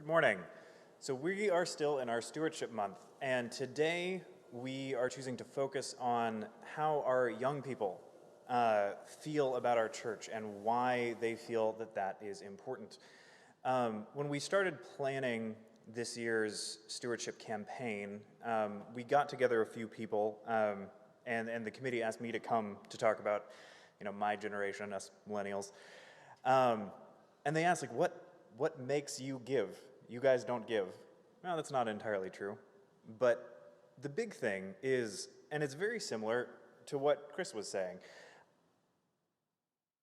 Good morning. So we are still in our stewardship month, and today we are choosing to focus on how our young people feel about our church and why they feel that that is important. When we started planning this year's stewardship campaign, we got together a few people, and the committee asked me to come to talk about, my generation, us millennials. And they asked, what makes you give? You guys don't give. Well, that's not entirely true. But the big thing is, and it's very similar to what Chris was saying,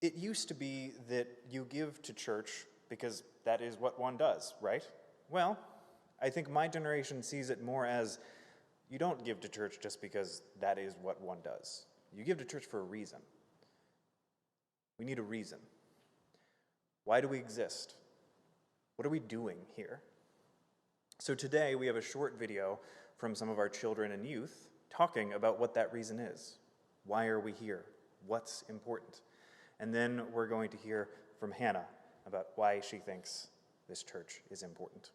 it used to be that you give to church because that is what one does, right? Well, I think my generation sees it more as you don't give to church just because that is what one does. You give to church for a reason. We need a reason. Why do we exist? What are we doing here? So today we have a short video from some of our children and youth talking about what that reason is. Why are we here? What's important? And then we're going to hear from Hannah about why she thinks this church is important.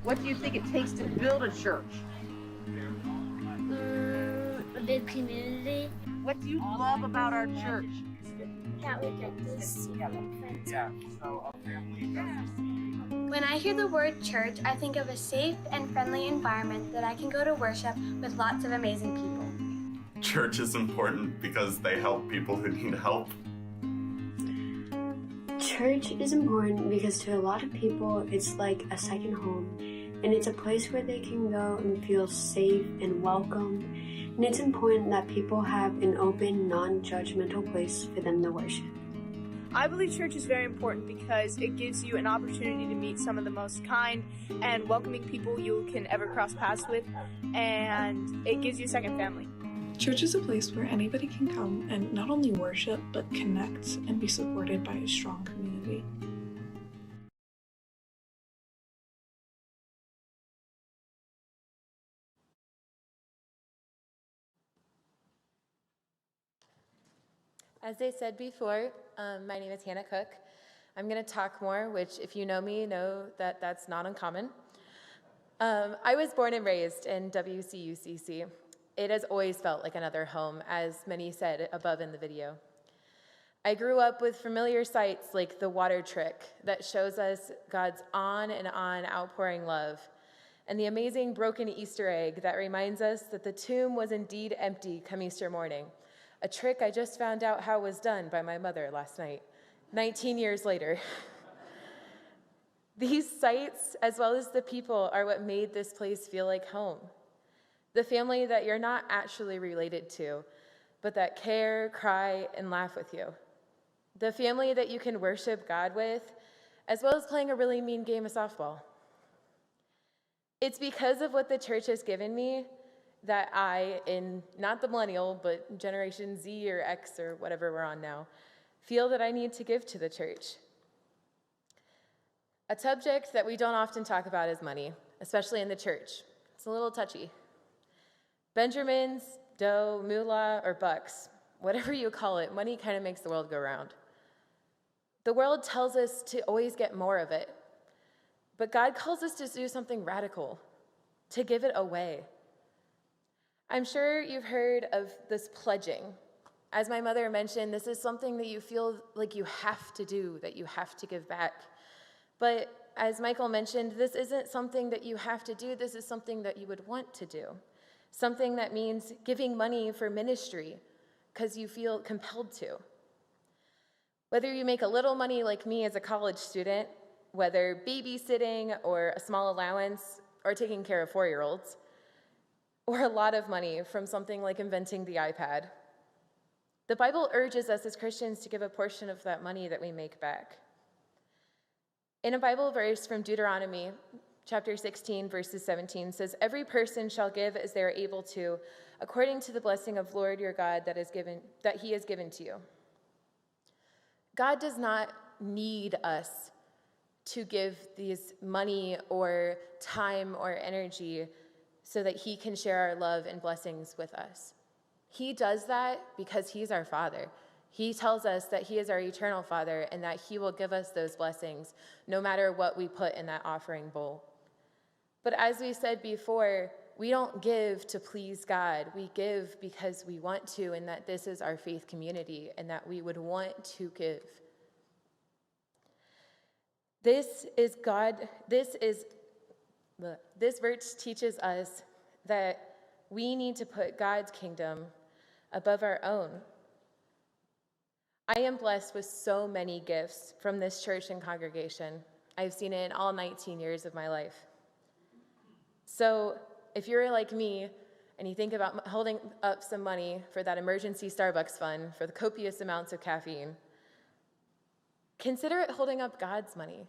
What do you think it takes to build a church? A big community. What do you love about our church? That we get to see friends. Yeah, so a family doesn't. When I hear the word church, I think of a safe and friendly environment that I can go to worship with lots of amazing people. Church is important because they help people who need help. Church is important because to a lot of people, it's like a second home, and it's a place where they can go and feel safe and welcome. And it's important that people have an open, non-judgmental place for them to worship. I believe church is very important because it gives you an opportunity to meet some of the most kind and welcoming people you can ever cross paths with, and it gives you a second family. Church is a place where anybody can come and not only worship, but connect and be supported by a strong community. As they said before, my name is Hannah Cook. I'm going to talk more, which if you know me, know that that's not uncommon. I was born and raised in WCUCC. It has always felt like another home, as many said above in the video. I grew up with familiar sights like the water trick that shows us God's on and on outpouring love, and the amazing broken Easter egg that reminds us that the tomb was indeed empty come Easter morning. A trick I just found out how it was done by my mother last night, 19 years later. These sights, as well as the people, are what made this place feel like home. The family that you're not actually related to, but that care, cry, and laugh with you. The family that you can worship God with, as well as playing a really mean game of softball. It's because of what the church has given me that I, in not the millennial, but Generation Z or X or whatever we're on now, feel that I need to give to the church. A subject that we don't often talk about is money, especially in the church. It's a little touchy. Benjamins, dough, moolah, or bucks, whatever you call it, money kind of makes the world go round. The world tells us to always get more of it, but God calls us to do something radical, to give it away. I'm sure you've heard of this pledging. As my mother mentioned, this is something that you feel like you have to do, that you have to give back. But as Michael mentioned, this isn't something that you have to do, this is something that you would want to do. Something that means giving money for ministry because you feel compelled to. Whether you make a little money like me as a college student, whether babysitting or a small allowance or taking care of 4-year-olds, or a lot of money from something like inventing the iPad. The Bible urges us as Christians to give a portion of that money that we make back. In a Bible verse from Deuteronomy, chapter 16, verses 17 says, "Every person shall give as they are able to, according to the blessing of Lord your God that he has given to you." God does not need us to give these money or time or energy so that he can share our love and blessings with us. He does that because he's our Father. He tells us that he is our eternal Father and that he will give us those blessings no matter what we put in that offering bowl. But as we said before, we don't give to please God. We give because we want to, and that this is our faith community and that we would want to give. This verse teaches us that we need to put God's kingdom above our own. I am blessed with so many gifts from this church and congregation. I've seen it in all 19 years of my life. So if you're like me and you think about holding up some money for that emergency Starbucks fund for the copious amounts of caffeine, consider it holding up God's money.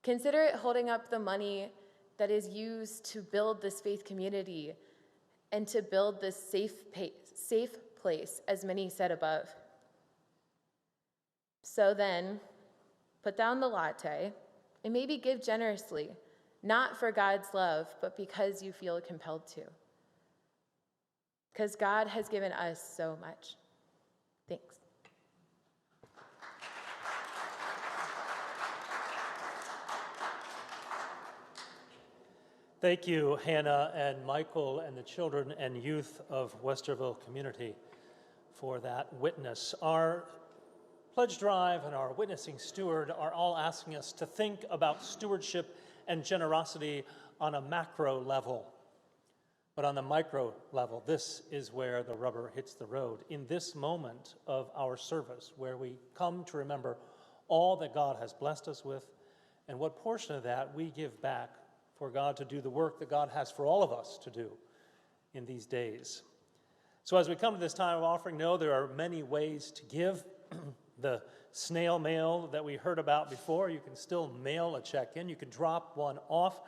Consider it holding up the money that is used to build this faith community and to build this safe place, as many said above. So then, put down the latte and maybe give generously, not for God's love, but because you feel compelled to. Because God has given us so much. Thanks. Thank you, Hannah and Michael and the children and youth of Westerville community for that witness. Our pledge drive and our witnessing steward are all asking us to think about stewardship and generosity on a macro level. But on the micro level, this is where the rubber hits the road. In this moment of our service, where we come to remember all that God has blessed us with and what portion of that we give back for God to do the work that God has for all of us to do in these days. So as we come to this time of offering, know there are many ways to give. The snail mail that we heard about before, you can still mail a check in. You can drop one off